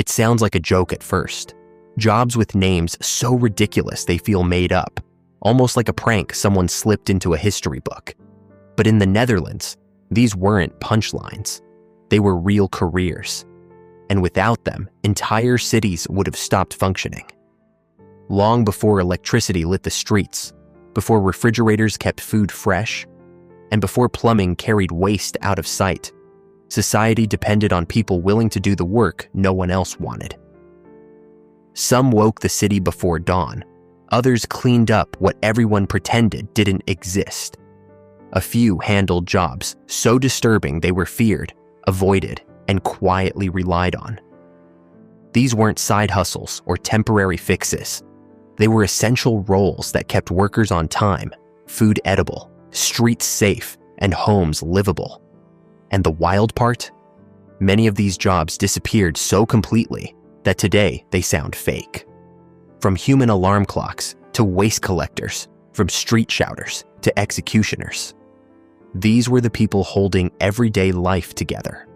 It sounds like a joke at first. Jobs with names so ridiculous they feel made up, almost like a prank someone slipped into a history book. But in the Netherlands, these weren't punchlines. They were real careers. And without them, entire cities would have stopped functioning. Long before electricity lit the streets, before refrigerators kept food fresh, and before plumbing carried waste out of sight, society depended on people willing to do the work no one else wanted. Some woke the city before dawn. Others cleaned up what everyone pretended didn't exist. A few handled jobs so disturbing they were feared, avoided, and quietly relied on. These weren't side hustles or temporary fixes. They were essential roles that kept workers on time, food edible, streets safe, and homes livable. And the wild part? Many of these jobs disappeared so completely that today they sound fake. From human alarm clocks to waste collectors, from street shouters to executioners. These were the people holding everyday life together,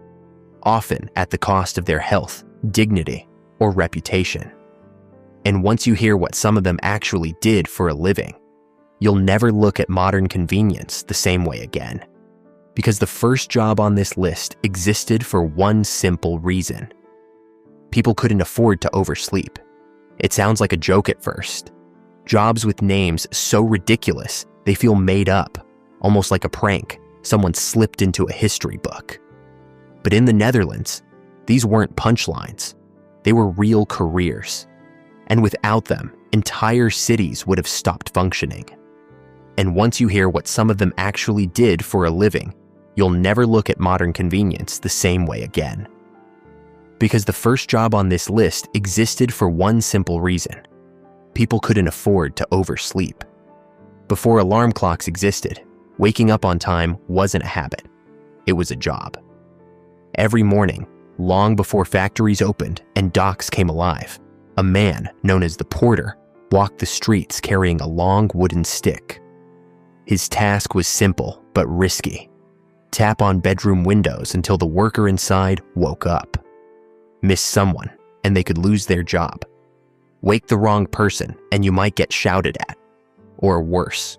often at the cost of their health, dignity, or reputation. And once you hear what some of them actually did for a living, you'll never look at modern convenience the same way again. Because the first job on this list existed for one simple reason. People couldn't afford to oversleep. It sounds like a joke at first. Jobs with names so ridiculous they feel made up, almost like a prank someone slipped into a history book. But in the Netherlands, these weren't punchlines. They were real careers. And without them, entire cities would have stopped functioning. And once you hear what some of them actually did for a living, you'll never look at modern convenience the same way again. Because the first job on this list existed for one simple reason. People couldn't afford to oversleep. Before alarm clocks existed, waking up on time wasn't a habit. It was a job. Every morning, long before factories opened and docks came alive, a man known as the porter walked the streets carrying a long wooden stick. His task was simple but risky. Tap on bedroom windows until the worker inside woke up. Miss someone, and they could lose their job. Wake the wrong person, and you might get shouted at. Or worse.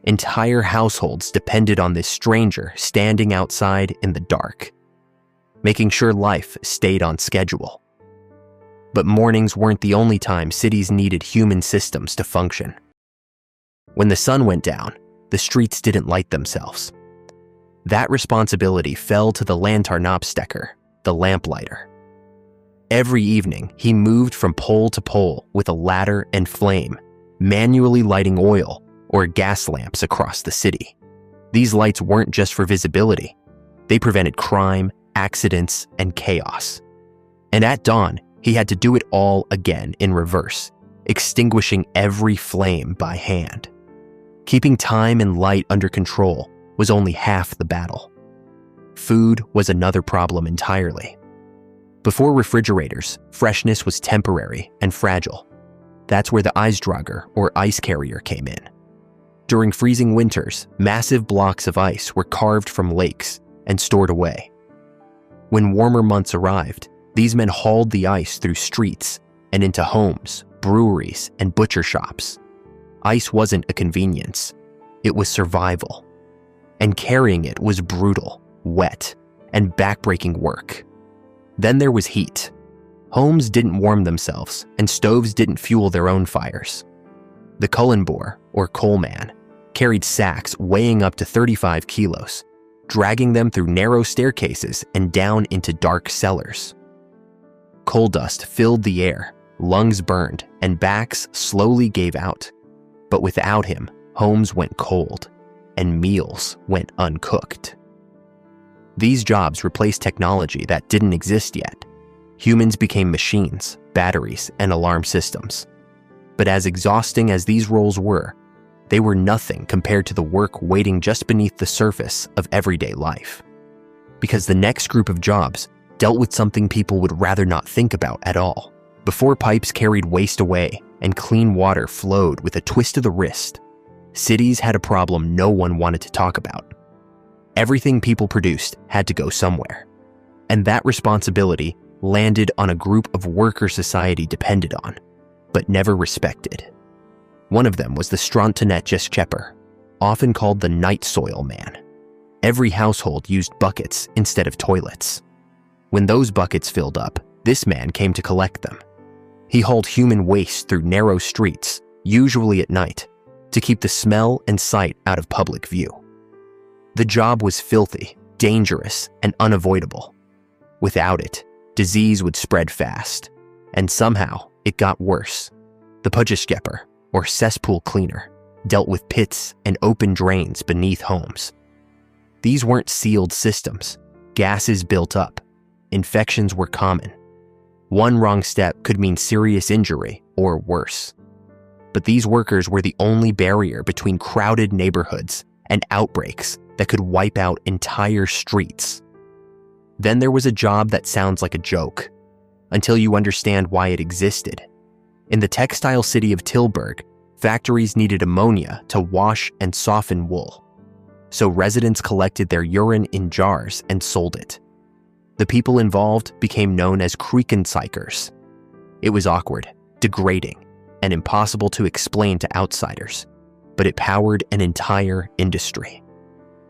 Entire households depended on this stranger standing outside in the dark, making sure life stayed on schedule. But mornings weren't the only time cities needed human systems to function. When the sun went down, the streets didn't light themselves. That responsibility fell to the lantaarnopstekker, the lamplighter. Every evening, he moved from pole to pole with a ladder and flame, manually lighting oil or gas lamps across the city. These lights weren't just for visibility. They prevented crime, accidents, and chaos. And at dawn, he had to do it all again in reverse, extinguishing every flame by hand. Keeping time and light under control was only half the battle. Food was another problem entirely. Before refrigerators, freshness was temporary and fragile. That's where the ijsdrager or ice carrier came in. During freezing winters, massive blocks of ice were carved from lakes and stored away. When warmer months arrived, these men hauled the ice through streets and into homes, breweries, and butcher shops. Ice wasn't a convenience. It was survival. And carrying it was brutal, wet, and backbreaking work. Then there was heat. Homes didn't warm themselves, and stoves didn't fuel their own fires. The kolenboer, or coal man, carried sacks weighing up to 35 kilos, dragging them through narrow staircases and down into dark cellars. Coal dust filled the air, lungs burned, and backs slowly gave out. But without him, homes went cold, and meals went uncooked. These jobs replaced technology that didn't exist yet. Humans became machines, batteries, and alarm systems. But as exhausting as these roles were, they were nothing compared to the work waiting just beneath the surface of everyday life. Because the next group of jobs dealt with something people would rather not think about at all. Before pipes carried waste away and clean water flowed with a twist of the wrist, cities had a problem no one wanted to talk about. Everything people produced had to go somewhere. And that responsibility landed on a group of worker society depended on, but never respected. One of them was the Strontenetjescheper, often called the night soil man. Every household used buckets instead of toilets. When those buckets filled up, this man came to collect them. He hauled human waste through narrow streets, usually at night, to keep the smell and sight out of public view. The job was filthy, dangerous, and unavoidable. Without it, disease would spread fast, and somehow it got worse. The Pudgeskeper, or cesspool cleaner, dealt with pits and open drains beneath homes. These weren't sealed systems. Gases built up. Infections were common. One wrong step could mean serious injury or worse. But these workers were the only barrier between crowded neighborhoods and outbreaks that could wipe out entire streets. Then there was a job that sounds like a joke, until you understand why it existed. In the textile city of Tilburg, factories needed ammonia to wash and soften wool. So residents collected their urine in jars and sold it. The people involved became known as Kriegenzeichers. It was awkward, degrading, and impossible to explain to outsiders, but it powered an entire industry.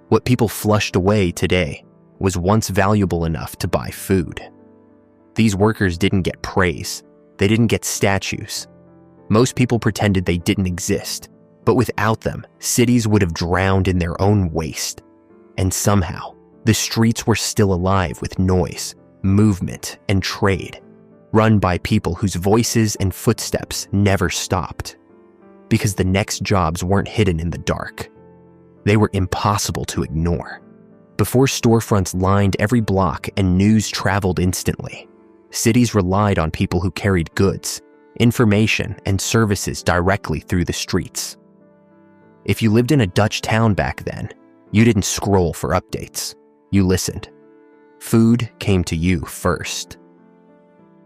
What people flushed away today was once valuable enough to buy food. These workers didn't get praise. They didn't get statues. Most people pretended they didn't exist, but without them, cities would have drowned in their own waste. And somehow, the streets were still alive with noise, movement, and trade, run by people whose voices and footsteps never stopped. Because the next jobs weren't hidden in the dark. They were impossible to ignore. Before storefronts lined every block and news traveled instantly, cities relied on people who carried goods, information, and services directly through the streets. If you lived in a Dutch town back then, you didn't scroll for updates. You listened. Food came to you first.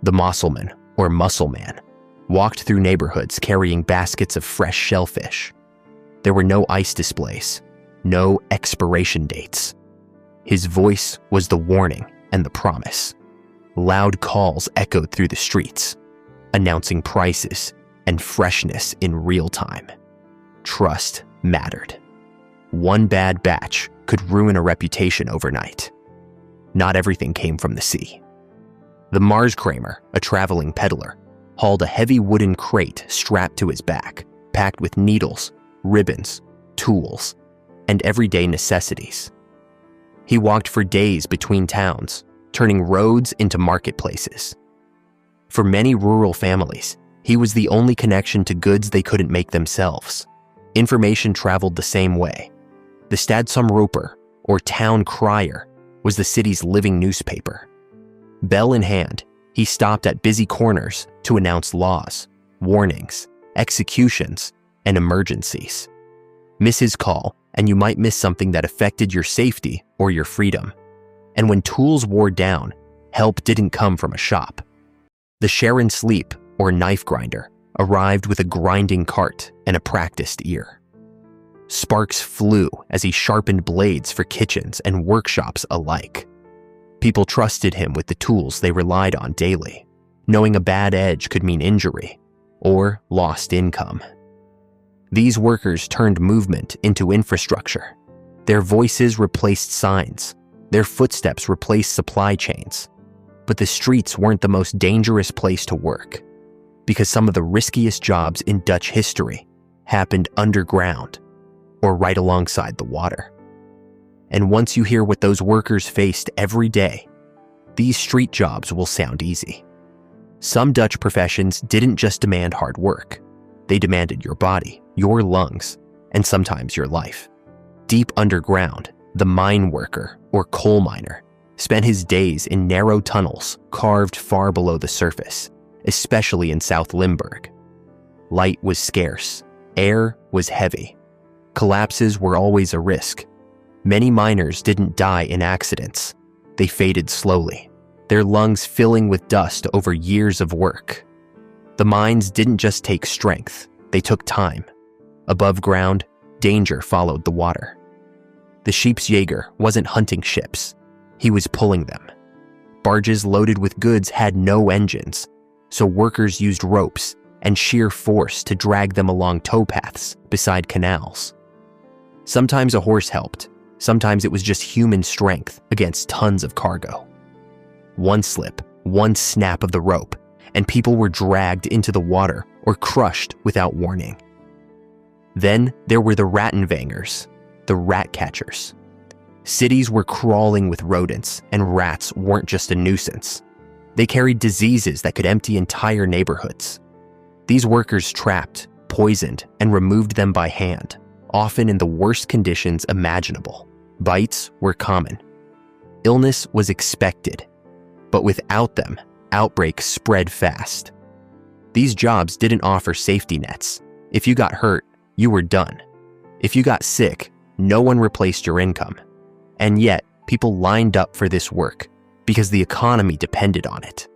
The Mosselman, or Musselman, walked through neighborhoods carrying baskets of fresh shellfish. There were no ice displays, no expiration dates. His voice was the warning and the promise. Loud calls echoed through the streets, announcing prices and freshness in real time. Trust mattered. One bad batch could ruin a reputation overnight. Not everything came from the sea. The Marskramer, a traveling peddler, hauled a heavy wooden crate strapped to his back, packed with needles, ribbons, tools, and everyday necessities. He walked for days between towns, turning roads into marketplaces. For many rural families, he was the only connection to goods they couldn't make themselves. Information traveled the same way. The Stadsomroeper, or town crier, was the city's living newspaper. Bell in hand, he stopped at busy corners to announce laws, warnings, executions, and emergencies. Miss his call, and you might miss something that affected your safety or your freedom. And when tools wore down, help didn't come from a shop. The Sharon Sleep, or knife grinder, arrived with a grinding cart and a practiced ear. Sparks flew as he sharpened blades for kitchens and workshops alike. People trusted him with the tools they relied on daily, knowing a bad edge could mean injury or lost income. These workers turned movement into infrastructure. Their voices replaced signs. Their footsteps replaced supply chains. But the streets weren't the most dangerous place to work, because some of the riskiest jobs in Dutch history happened underground or right alongside the water. And once you hear what those workers faced every day, these street jobs will sound easy. Some Dutch professions didn't just demand hard work. They demanded your body, your lungs, and sometimes your life. Deep underground, the mine worker, or coal miner, spent his days in narrow tunnels carved far below the surface, especially in South Limburg. Light was scarce, air was heavy. Collapses were always a risk. Many miners didn't die in accidents. They faded slowly, their lungs filling with dust over years of work. The mines didn't just take strength, they took time. Above ground, danger followed the water. The Scheepsjäger wasn't hunting ships, he was pulling them. Barges loaded with goods had no engines, so workers used ropes and sheer force to drag them along towpaths beside canals. Sometimes a horse helped, sometimes it was just human strength against tons of cargo. One slip, one snap of the rope, and people were dragged into the water or crushed without warning. Then there were the rattenvangers, the rat catchers. Cities were crawling with rodents, and rats weren't just a nuisance. They carried diseases that could empty entire neighborhoods. These workers trapped, poisoned, and removed them by hand, often in the worst conditions imaginable. Bites were common. Illness was expected, but without them, outbreaks spread fast. These jobs didn't offer safety nets. If you got hurt, you were done. If you got sick, no one replaced your income. And yet, people lined up for this work because the economy depended on it.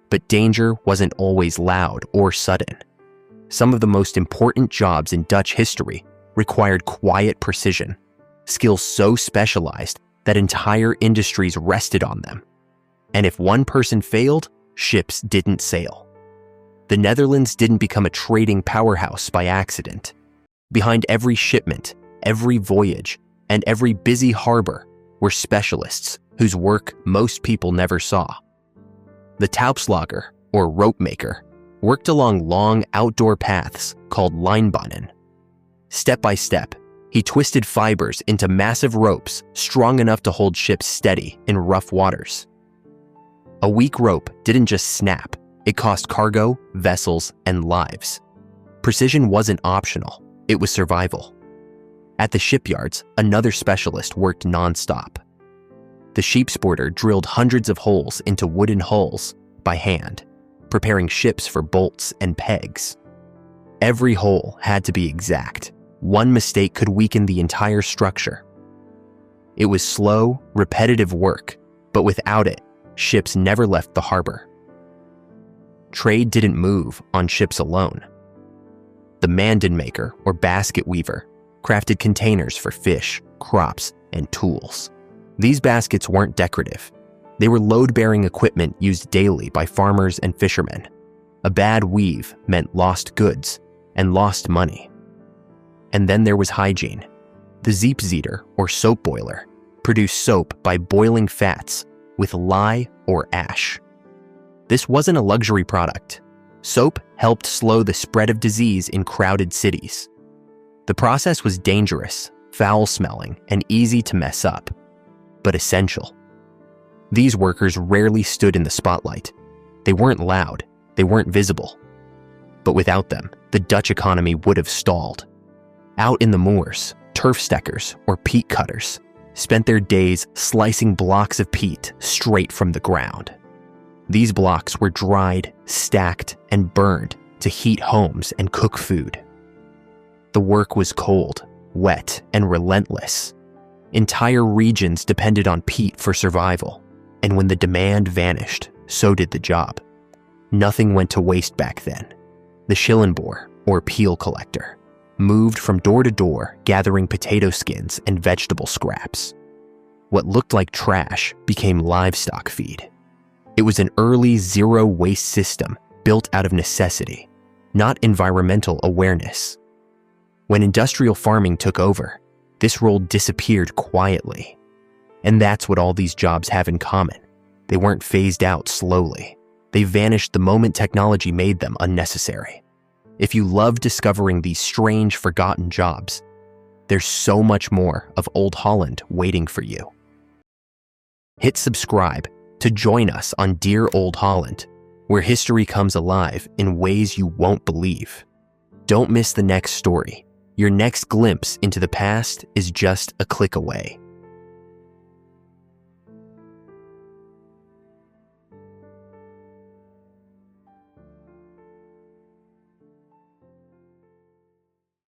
But danger wasn't always loud or sudden. Some of the most important jobs in Dutch history required quiet precision, skills so specialized that entire industries rested on them. And if one person failed, ships didn't sail. The Netherlands didn't become a trading powerhouse by accident. Behind every shipment, every voyage, and every busy harbor were specialists whose work most people never saw. The Taupslager, or rope maker, worked along long outdoor paths called lijnbanen. Step by step, he twisted fibers into massive ropes strong enough to hold ships steady in rough waters. A weak rope didn't just snap, it cost cargo, vessels, and lives. Precision wasn't optional, it was survival. At the shipyards, another specialist worked nonstop. The sheepsporter drilled hundreds of holes into wooden hulls by hand, preparing ships for bolts and pegs. Every hole had to be exact. One mistake could weaken the entire structure. It was slow, repetitive work, but without it, ships never left the harbor. Trade didn't move on ships alone. The mandenmaker, or basket weaver, crafted containers for fish, crops, and tools. These baskets weren't decorative. They were load-bearing equipment used daily by farmers and fishermen. A bad weave meant lost goods and lost money. And then there was hygiene. The zeepzeter, or soap boiler, produced soap by boiling fats with lye or ash. This wasn't a luxury product. Soap helped slow the spread of disease in crowded cities. The process was dangerous, foul-smelling, and easy to mess up, but essential. These workers rarely stood in the spotlight. They weren't loud, they weren't visible. But without them, the Dutch economy would have stalled. Out in the moors, turf steckers, or peat cutters, spent their days slicing blocks of peat straight from the ground. These blocks were dried, stacked, and burned to heat homes and cook food. The work was cold, wet, and relentless. Entire regions depended on peat for survival, and when the demand vanished, so did the job. Nothing went to waste back then. The Schillenboer, or peel collector, moved from door to door gathering potato skins and vegetable scraps. What looked like trash became livestock feed. It was an early zero-waste system built out of necessity, not environmental awareness. When industrial farming took over, this role disappeared quietly. And that's what all these jobs have in common. They weren't phased out slowly. They vanished the moment technology made them unnecessary. If you love discovering these strange, forgotten jobs, there's so much more of Old Holland waiting for you. Hit subscribe to join us on Dear Old Holland, where history comes alive in ways you won't believe. Don't miss the next story. Your next glimpse into the past is just a click away.